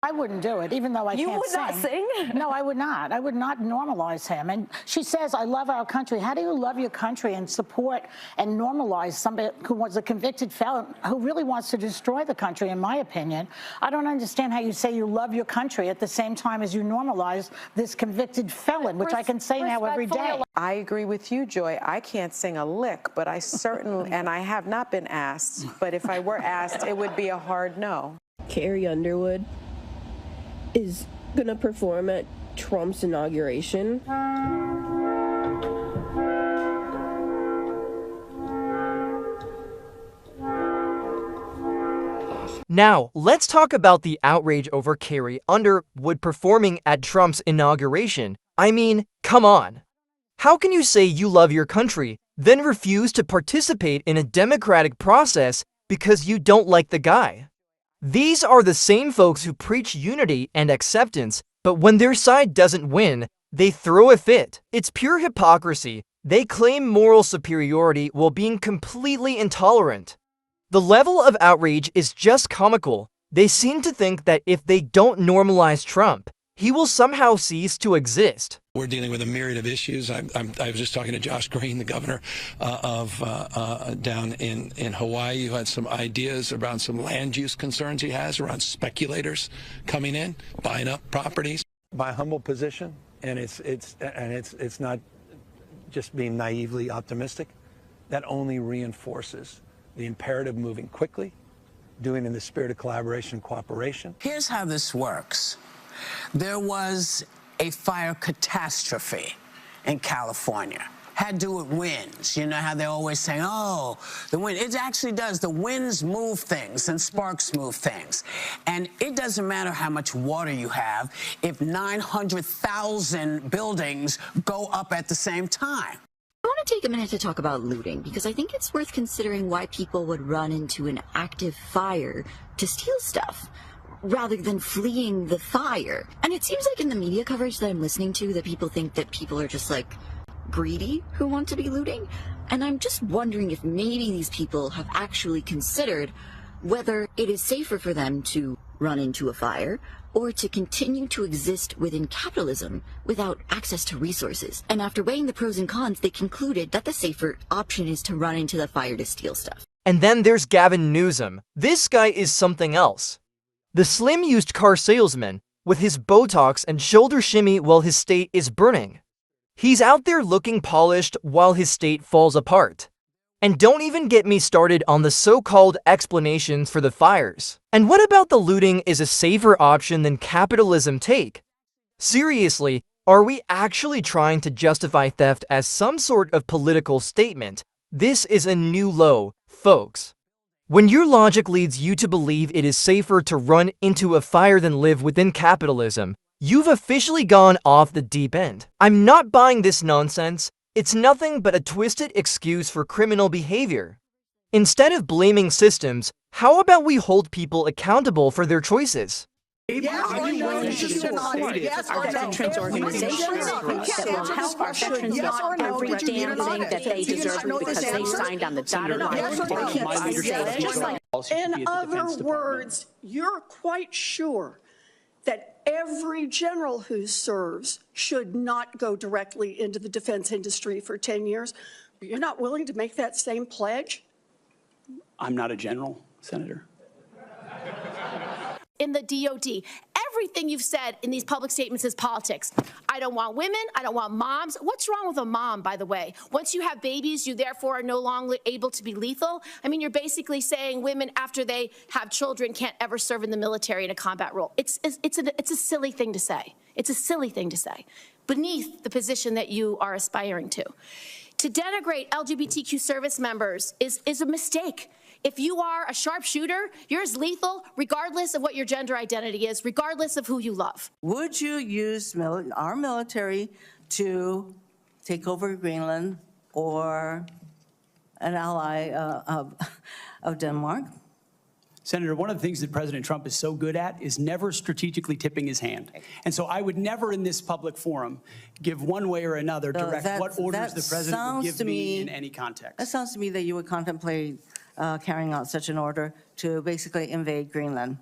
I wouldn't do it, even though I can't sing. You would not sing? No, I would not. I would not normalize him. And she says, I love our country. How do you love your country and support and normalize somebody who was a convicted felon who really wants to destroy the country, in my opinion? I don't understand how you say you love your country at the same time as you normalize this convicted felon, which I can say now every day. I agree with you, Joy. I can't sing a lick, but I certainly, and I have not been asked, but if I were asked, it would be a hard no. Carrie Underwood is gonna perform at Trump's inauguration. Now, let's talk about the outrage over Carrie Underwood performing at Trump's inauguration. I mean, come on. How can you say you love your country, then refuse to participate in a democratic process because you don't like the guy? These are the same folks who preach unity and acceptance, but when their side doesn't win, they throw a fit. It's pure hypocrisy. They claim moral superiority while being completely intolerant. The level of outrage is just comical. They seem to think that if they don't normalize Trump, he will somehow cease to exist. We're dealing with a myriad of issues. I was just talking to Josh Green, the governor down in Hawaii, who had some ideas around some land use concerns he has around speculators coming in, buying up properties. My humble position, and it's not just being naively optimistic, that only reinforces the imperative of moving quickly, doing in the spirit of collaboration and cooperation. Here's how this works. There was a fire catastrophe in California. Had to do with winds. You know how they always say, oh, the wind. It actually does. The winds move things and sparks move things. And it doesn't matter how much water you have if 900,000 buildings go up at the same time. I want to take a minute to talk about looting, because I think it's worth considering why people would run into an active fire to steal stuff, rather than fleeing the fire. And it seems like in the media coverage that I'm listening to that people think that people are just like greedy who want to be looting. And I'm just wondering if maybe these people have actually considered whether it is safer for them to run into a fire or to continue to exist within capitalism without access to resources. And after weighing the pros and cons, they concluded that the safer option is to run into the fire to steal stuff. And then there's Gavin Newsom. This guy is something else. The slim used car salesman with his Botox and shoulder shimmy while his state is burning. He's out there looking polished while his state falls apart. And don't even get me started on the so-called explanations for the fires. And what about the looting is a safer option than capitalism take? Seriously, are we actually trying to justify theft as some sort of political statement? This is a new low, folks. When your logic leads you to believe it is safer to run into a fire than live within capitalism, you've officially gone off the deep end. I'm not buying this nonsense. It's nothing but a twisted excuse for criminal behavior. Instead of blaming systems, how about we hold people accountable for their choices? Are you willing to support our veterans organizations that will help our veterans get every damn thing that they deserve because they signed on the dotted line? In other words, you're quite sure that every general who serves should not go directly into the defense industry for 10 years. You're not willing to make that same pledge? I'm not a general, Senator. In the DOD, everything you've said in these public statements is politics. I don't want women, I don't want moms. What's wrong with a mom, by the way? Once you have babies, you therefore are no longer able to be lethal. I mean, you're basically saying women, after they have children, can't ever serve in the military in a combat role. It's a silly thing to say. It's a silly thing to say, beneath the position that you are aspiring to. To denigrate LGBTQ service members is a mistake. If you are a sharpshooter, you're as lethal regardless of what your gender identity is, regardless of who you love. Would you use our military to take over Greenland or an ally of Denmark? Senator, one of the things that President Trump is so good at is never strategically tipping his hand. And so I would never in this public forum give one way or another direct what orders the president would give me in any context. That sounds to me that you would contemplate carrying out such an order to basically invade Greenland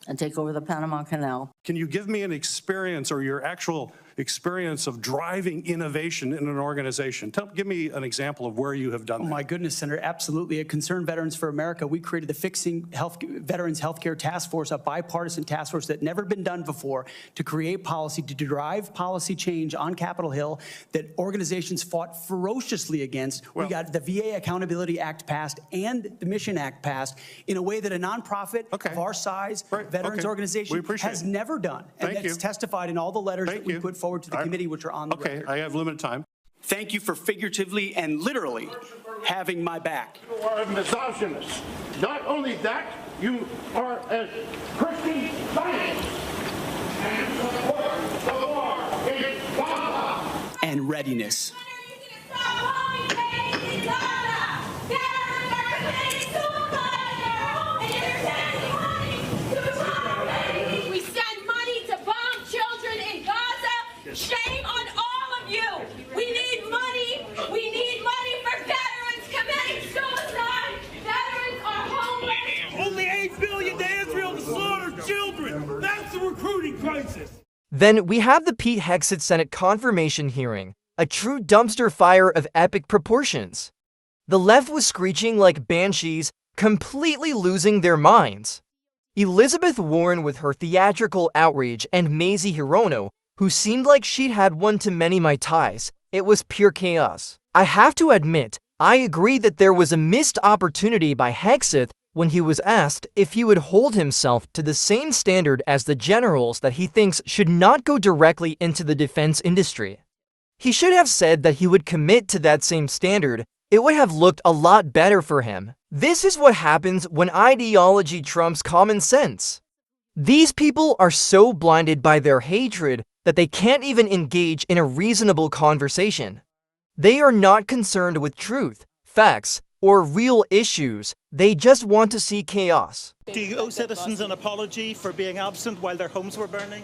and take over the Panama Canal. Can you give me an experience or your actual experience of driving innovation in an organization? Give me an example of where you have done that. Oh my goodness, Senator, absolutely. At Concerned Veterans for America, we created the Fixing Veterans Healthcare Task Force, a bipartisan task force that never been done before, to create policy, to drive policy change on Capitol Hill that organizations fought ferociously against. We got the VA Accountability Act passed and the Mission Act passed in a way that a nonprofit of our size, veterans organization, has never done. And that's testified in all the letters that we put forward to the committee, which are on the record. I have limited time. Thank you for figuratively and literally having my back. You are a misogynist. Not only that, you are a Christian Zionist. And you support the war in Gaza. And readiness. We send money to bomb children in Gaza. Shame on all of you. We need money. We need money for veterans committing suicide. Veterans are homeless. Only $8 billion to Israel to slaughter children. That's the recruiting crisis. Then we have the Pete Hegseth Senate confirmation hearing, a true dumpster fire of epic proportions. The left was screeching like banshees, completely losing their minds. Elizabeth Warren with her theatrical outrage and Mazie Hirono, who seemed like she'd had one too many Mai Tais. It was pure chaos. I have to admit, I agree that there was a missed opportunity by Hegseth when he was asked if he would hold himself to the same standard as the generals that he thinks should not go directly into the defense industry. He should have said that he would commit to that same standard. It would have looked a lot better for him. This is what happens when ideology trumps common sense. These people are so blinded by their hatred that they can't even engage in a reasonable conversation. They are not concerned with truth, facts, or real issues. They just want to see chaos. Do you owe citizens an apology for being absent while their homes were burning?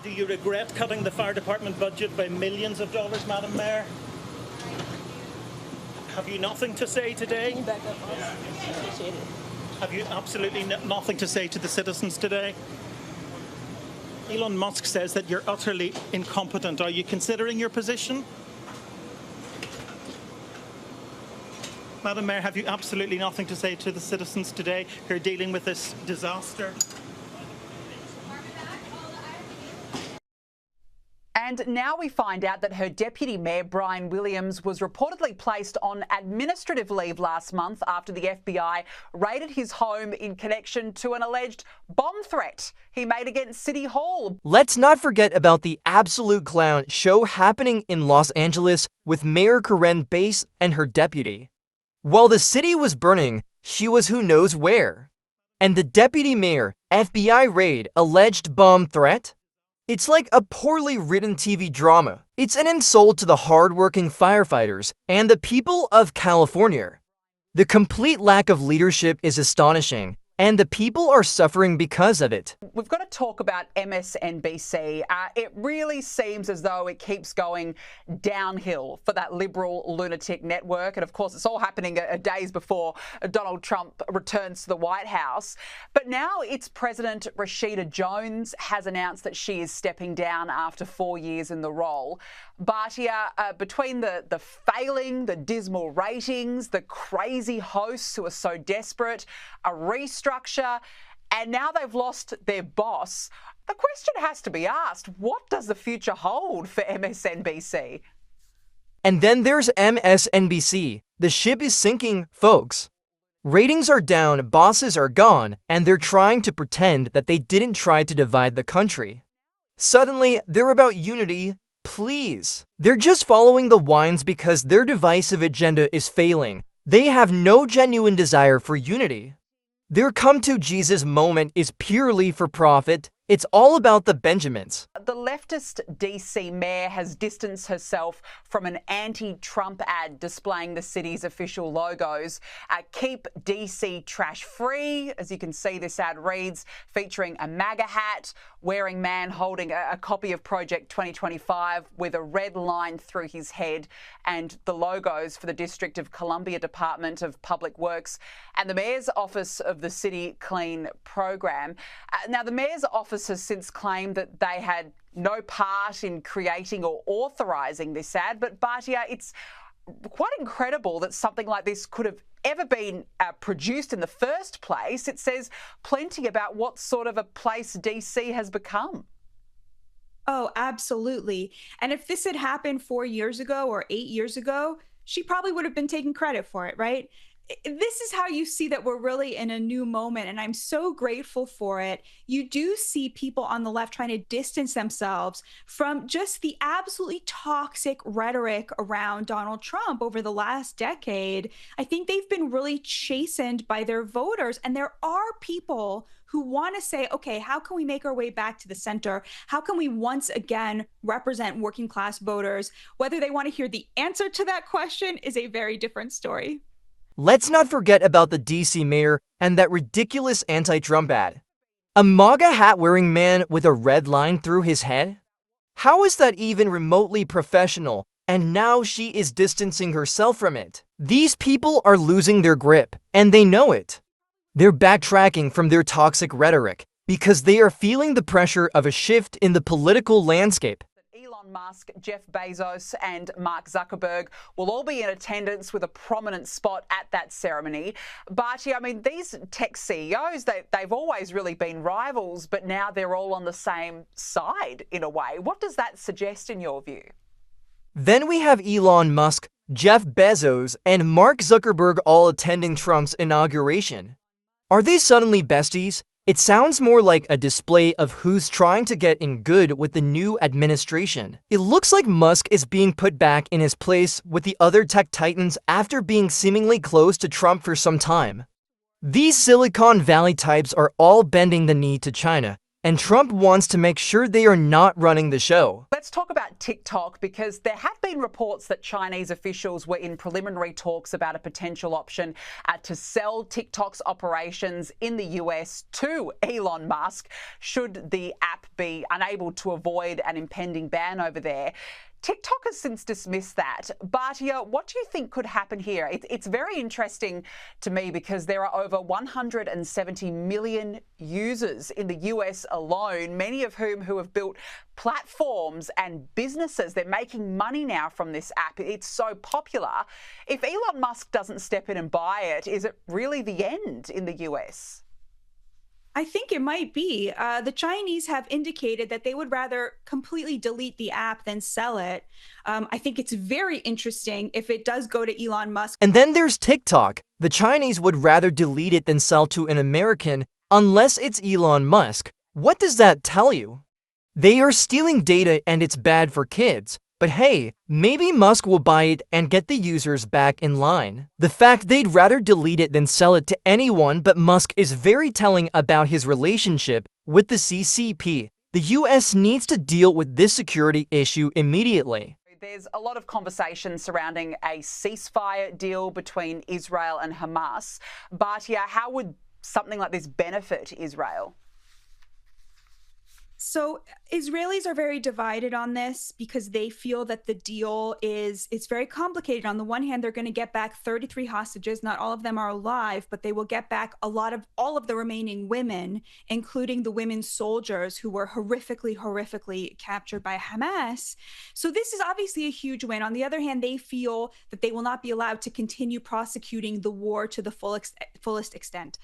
Do you regret cutting the fire department budget by millions of dollars, Madam Mayor? Have you nothing to say today? Can you back up? Appreciate it. Have you absolutely nothing to say to the citizens today? Elon Musk says that you're utterly incompetent. Are you considering your position? Madam Mayor, have you absolutely nothing to say to the citizens today who are dealing with this disaster? And now we find out that her deputy mayor, Brian Williams, was reportedly placed on administrative leave last month after the FBI raided his home in connection to an alleged bomb threat he made against City Hall. Let's not forget about the absolute clown show happening in Los Angeles with Mayor Karen Bass and her deputy. While the city was burning, she was who knows where. And the deputy mayor, FBI raid, alleged bomb threat? It's like a poorly written TV drama. It's an insult to the hardworking firefighters and the people of California. The complete lack of leadership is astonishing, and the people are suffering because of it. We've got to talk about MSNBC. It really seems as though it keeps going downhill for that liberal lunatic network. And of course, it's all happening days before Donald Trump returns to the White House. But now its president, Rashida Jones, has announced that she is stepping down after 4 years in the role. But between the failing, the dismal ratings, the crazy hosts who are so desperate, a restructure, and now they've lost their boss, the question has to be asked, what does the future hold for MSNBC? And then there's MSNBC. The ship is sinking, folks. Ratings are down, bosses are gone, and they're trying to pretend that they didn't try to divide the country. Suddenly, they're about unity. Please. They're just following the whines because their divisive agenda is failing. They have no genuine desire for unity. Their come to Jesus moment is purely for profit. It's all about the Benjamins. The leftist DC mayor has distanced herself from an anti-Trump ad displaying the city's official logos. Keep DC trash free. As you can see, this ad reads, featuring a MAGA hat, wearing man holding a copy of Project 2025 with a red line through his head, and the logos for the District of Columbia Department of Public Works and the Mayor's Office of the City Clean program. Now, the Mayor's Office has since claimed that they had no part in creating or authorising this ad, but Bhatia, it's quite incredible that something like this could have ever been produced in the first place. It says plenty about what sort of a place DC has become. Oh, absolutely. And if this had happened 4 years ago or 8 years ago, she probably would have been taking credit for it, right? This is how you see that we're really in a new moment, and I'm so grateful for it. You do see people on the left trying to distance themselves from just the absolutely toxic rhetoric around Donald Trump over the last decade. I think they've been really chastened by their voters, and there are people who want to say, okay, how can we make our way back to the center? How can we once again represent working class voters? Whether they want to hear the answer to that question is a very different story. Let's not forget about the DC mayor and that ridiculous anti-Trump ad. A MAGA hat-wearing man with a red line through his head? How is that even remotely professional? And now she is distancing herself from it. These people are losing their grip, and they know it. They're backtracking from their toxic rhetoric because they are feeling the pressure of a shift in the political landscape. Elon Musk, Jeff Bezos and Mark Zuckerberg will all be in attendance with a prominent spot at that ceremony. But, I mean, these tech CEOs, they've always really been rivals, but now they're all on the same side in a way. What does that suggest in your view? Then we have Elon Musk, Jeff Bezos, and Mark Zuckerberg all attending Trump's inauguration. Are they suddenly besties? It sounds more like a display of who's trying to get in good with the new administration. It looks like Musk is being put back in his place with the other tech titans after being seemingly close to Trump for some time. These Silicon Valley types are all bending the knee to China, and Trump wants to make sure they are not running the show. Let's talk about TikTok, because there have been reports that Chinese officials were in preliminary talks about a potential option to sell TikTok's operations in the US to Elon Musk, should the app be unable to avoid an impending ban over there. TikTok has since dismissed that. Bhatia, what do you think could happen here? It's very interesting to me because there are over 170 million users in the US alone, many of whom who have built platforms and businesses. They're making money now from this app. It's so popular. If Elon Musk doesn't step in and buy it, is it really the end in the US? I think it might be. The Chinese have indicated that they would rather completely delete the app than sell it. I think it's very interesting if it does go to Elon Musk. And then there's TikTok. The Chinese would rather delete it than sell to an American unless it's Elon Musk. What does that tell you? They are stealing data and it's bad for kids. But hey, maybe Musk will buy it and get the users back in line. The fact they'd rather delete it than sell it to anyone but Musk is very telling about his relationship with the CCP. The US needs to deal with this security issue immediately. There's a lot of conversation surrounding a ceasefire deal between Israel and Hamas. Bhatia, how would something like this benefit Israel? So Israelis are very divided on this because they feel that the deal it's very complicated. On the one hand, they're going to get back 33 hostages. Not all of them are alive, but they will get back all of the remaining women, including the women soldiers who were horrifically captured by Hamas. So this is obviously a huge win. On the other hand, they feel that they will not be allowed to continue prosecuting the war to the fullest extent.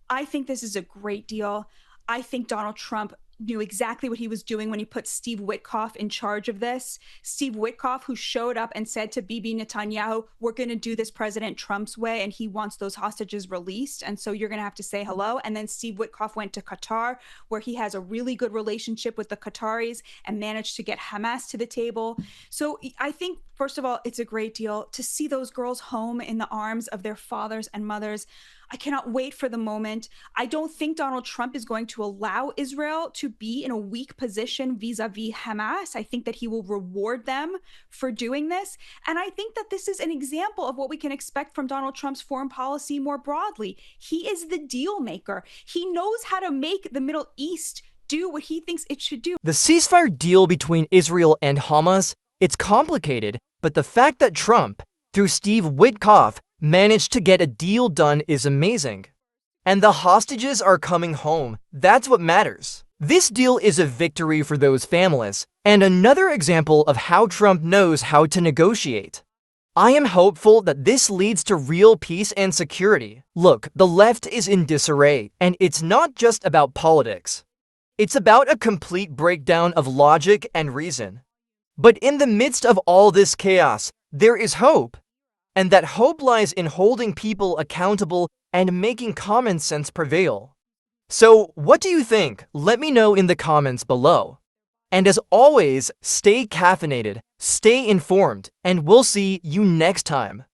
I think this is a great deal. I think Donald Trump knew exactly what he was doing when he put Steve Witkoff in charge of this. Steve Witkoff, who showed up and said to Bibi Netanyahu, we're going to do this President Trump's way, and he wants those hostages released. And so you're going to have to say hello. And then Steve Witkoff went to Qatar, where he has a really good relationship with the Qataris and managed to get Hamas to the table. So I think First of all, it's a great deal to see those girls home in the arms of their fathers and mothers. I cannot wait for the moment. I don't think Donald Trump is going to allow Israel to be in a weak position vis-a-vis Hamas. I think that he will reward them for doing this. And I think that this is an example of what we can expect from Donald Trump's foreign policy more broadly. He is the deal maker. He knows how to make the Middle East do what he thinks it should do. The ceasefire deal between Israel and Hamas, it's complicated, but the fact that Trump, through Steve Witkoff, managed to get a deal done is amazing. And the hostages are coming home. That's what matters. This deal is a victory for those families, and another example of how Trump knows how to negotiate. I am hopeful that this leads to real peace and security. Look, the left is in disarray, and it's not just about politics. It's about a complete breakdown of logic and reason. But in the midst of all this chaos, there is hope. And that hope lies in holding people accountable and making common sense prevail. So, what do you think? Let me know in the comments below. And as always, stay caffeinated, stay informed, and we'll see you next time.